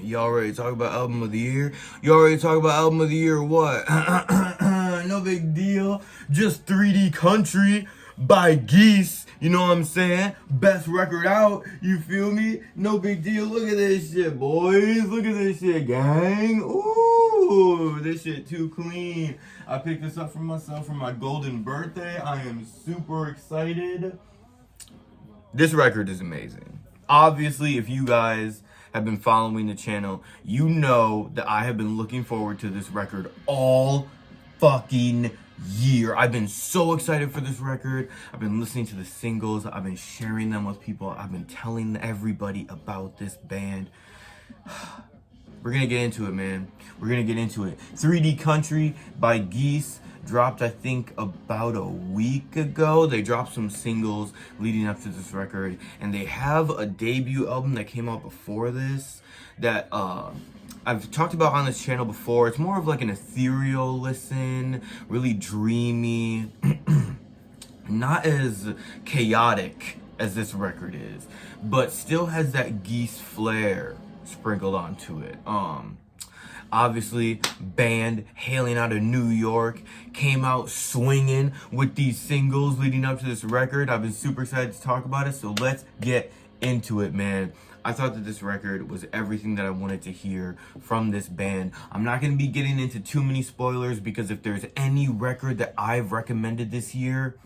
Y'all ready to talk about album of the year? Y'all ready to talk about album of the year or what? No big deal. Just 3D Country by Geese. You know what I'm saying? Best record out. You feel me? No big deal. Look at this shit, boys. Look at this shit, gang. Ooh, this shit too clean. I picked this up for myself for my golden birthday. I am super excited. This record is amazing. Obviously, if you guys have been following the channel, you know that I have been looking forward to this record all fucking year. I've been so excited for this record. I've been listening to the singles. I've been sharing them with people. I've been telling everybody about this band. We're gonna get into it, man. We're gonna get into it. 3D Country by Geese dropped, I think, about a week ago. They dropped some singles leading up to this record, and they have a debut album that came out before this that I've talked about on this channel before. It's more of like an ethereal listen, really dreamy, not as chaotic as this record is, but still has that Geese flair sprinkled onto it. Obviously, band hailing out of New York, came out swinging with these singles leading up to this record. I've been super excited to talk about it, so let's get into it, man. I thought that this record was everything that I wanted to hear from this band. I'm not going to be getting into too many spoilers because if there's any record that I've recommended this year,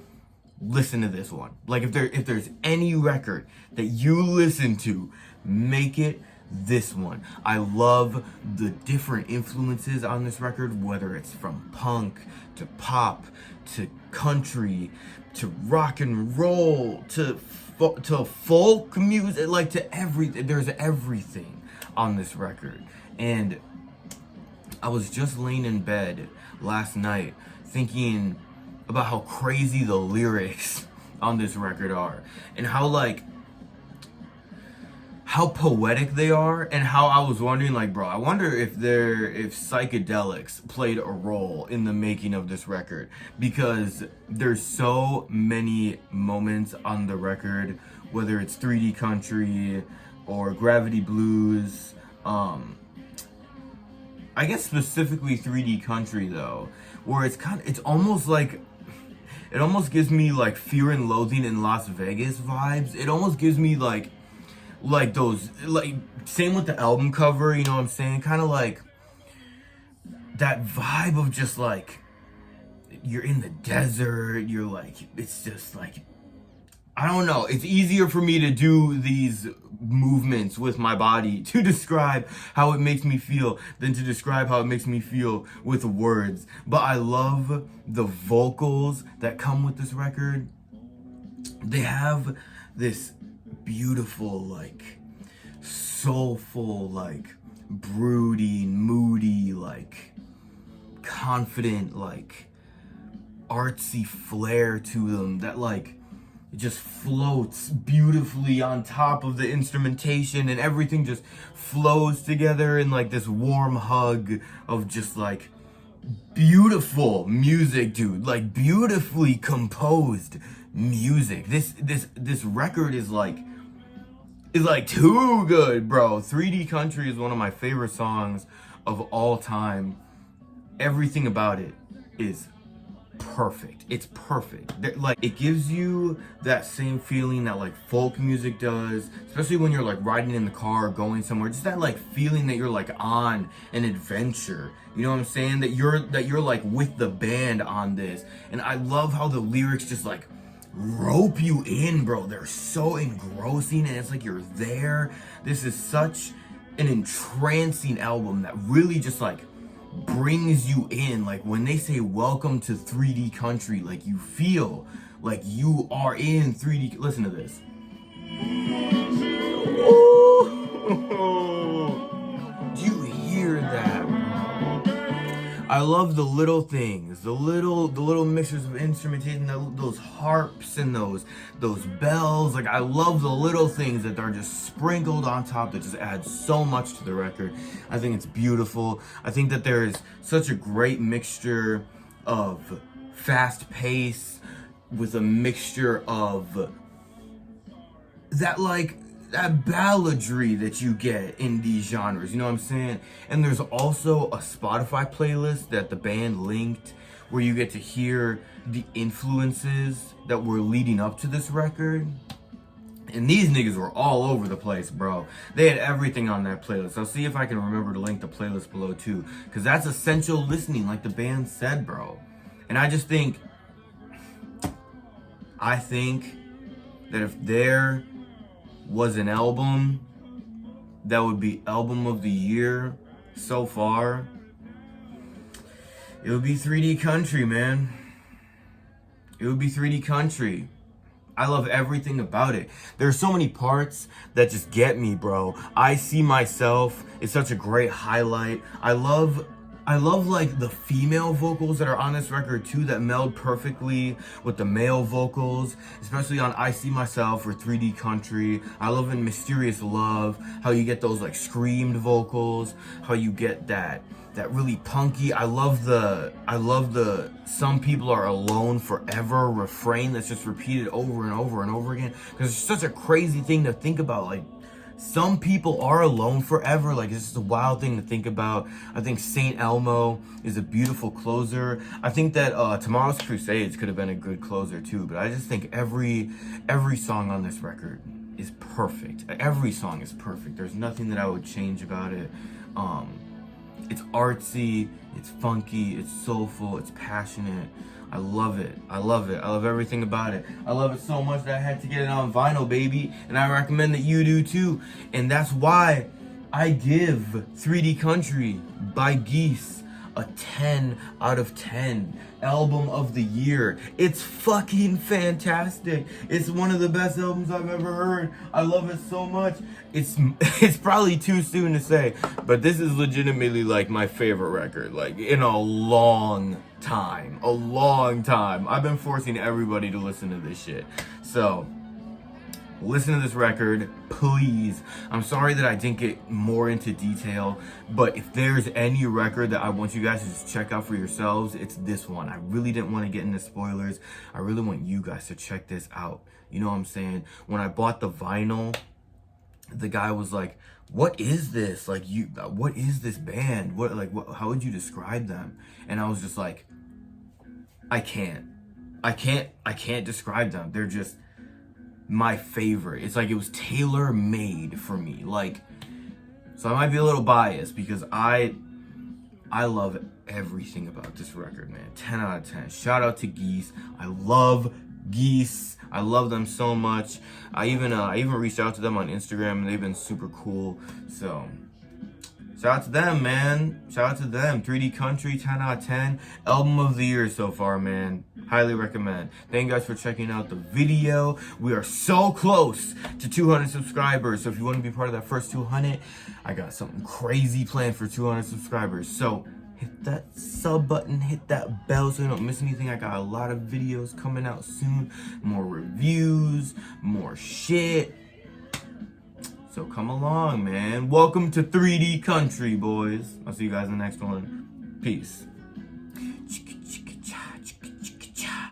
listen to this one. Like if there's any record that you listen to, make it this one. I love the different influences on this record, whether it's from punk to pop to country to rock and roll to folk music, like to everything. There's everything on this record. And I was just laying in bed last night thinking about how crazy the lyrics on this record are and how poetic they are, and how I was wondering, like, bro, I wonder if psychedelics played a role in the making of this record, because there's so many moments on the record, whether it's 3D Country or Gravity Blues, I guess specifically 3D Country though, where it's almost like, it almost gives me like Fear and Loathing in Las Vegas vibes. It almost gives me like those, like, same with the album cover, you know what I'm saying? Kind of like that vibe of just like, you're in the desert, you're like, it's just like, I don't know. It's easier for me to do these movements with my body to describe how it makes me feel than to describe how it makes me feel with words. But I love the vocals that come with this record. They have this beautiful, like, soulful, like, brooding, moody, like, confident, like, artsy flair to them that, like, it just floats beautifully on top of the instrumentation, and everything just flows together in like this warm hug of just like beautiful music, dude. Like beautifully composed music. This record is like too good, bro. 3D Country is one of my favorite songs of all time. Everything about it is perfect. It's perfect. Like, it gives you that same feeling that like folk music does, especially when you're like riding in the car going somewhere. Just that like feeling that you're like on an adventure. You know what I'm saying? That you're like with the band on this. And I love how the lyrics just like rope you in, bro. They're so engrossing, and it's like you're there. This is such an entrancing album that really just like brings you in. Like when they say welcome to 3D Country, like you feel like you are in 3D. Listen to this. Oh, do you hear that, bro? I love the little things, the little mixtures of instrumentation, those harps and those bells. Like, I love the little things that are just sprinkled on top that just add so much to the record. I think it's beautiful. I think that there is such a great mixture of fast pace with a mixture of that, like, that balladry that you get in these genres, you know what I'm saying? And there's also a Spotify playlist that the band linked where you get to hear the influences that were leading up to this record. And these niggas were all over the place, bro. They had everything on that playlist. I'll see if I can remember to link the playlist below too, because that's essential listening, like the band said, bro. And I think that if there was an album that would be album of the year so far, it would be 3D Country, man. It would be 3D Country. I love everything about it. There's so many parts that just get me, bro. I See Myself is such a great highlight. I love like the female vocals that are on this record too, that meld perfectly with the male vocals, especially on I See Myself or 3D Country. I love in Mysterious Love how you get those like screamed vocals, how you get that really punky. I love the Some People Are Alone Forever refrain that's just repeated over and over and over again, because it's such a crazy thing to think about. Like, some people are alone forever. Like, it's just a wild thing to think about. I think Saint Elmo is a beautiful closer. I think that Tomorrow's Crusades could have been a good closer too, but I just think every song on this record is perfect. Every song is perfect. There's nothing that I would change about it. It's artsy, it's funky, it's soulful, it's passionate. I love it. I love it. I love everything about it. I love it so much that I had to get it on vinyl, baby. And I recommend that you do too. And that's why I give 3D Country by Geese a 10 out of 10. Album of the year. It's fucking fantastic. It's one of the best albums I've ever heard. I love it so much. It's probably too soon to say, but this is legitimately like my favorite record, like in a long time. A long time. I've been forcing everybody to listen to this shit. So listen to this record, please. I'm sorry that I didn't get more into detail, but if there's any record that I want you guys to just check out for yourselves, it's this one. I really didn't want to get into spoilers. I really want you guys to check this out. You know what I'm saying? When I bought the vinyl, the guy was like, "What is this? Like, what is this band? How would you describe them?" And I was just like, I can't describe them. They're just my favorite. It's like it was tailor made for me. Like, so I might be a little biased because I love everything about this record, man. 10 out of 10. Shout out to Geese. I love Geese. I love them so much. I even reached out to them on Instagram and they've been super cool. So shout out to them, man. Shout out to them. 3D Country, 10 out of 10. Album of the year so far, man. Highly recommend. Thank you guys for checking out the video. We are so close to 200 subscribers. So if you want to be part of that first 200, I got something crazy planned for 200 subscribers. So hit that sub button, hit that bell so you don't miss anything. I got a lot of videos coming out soon. More reviews, more shit. So come along, man. Welcome to 3D Country, boys. I'll see you guys in the next one. Peace.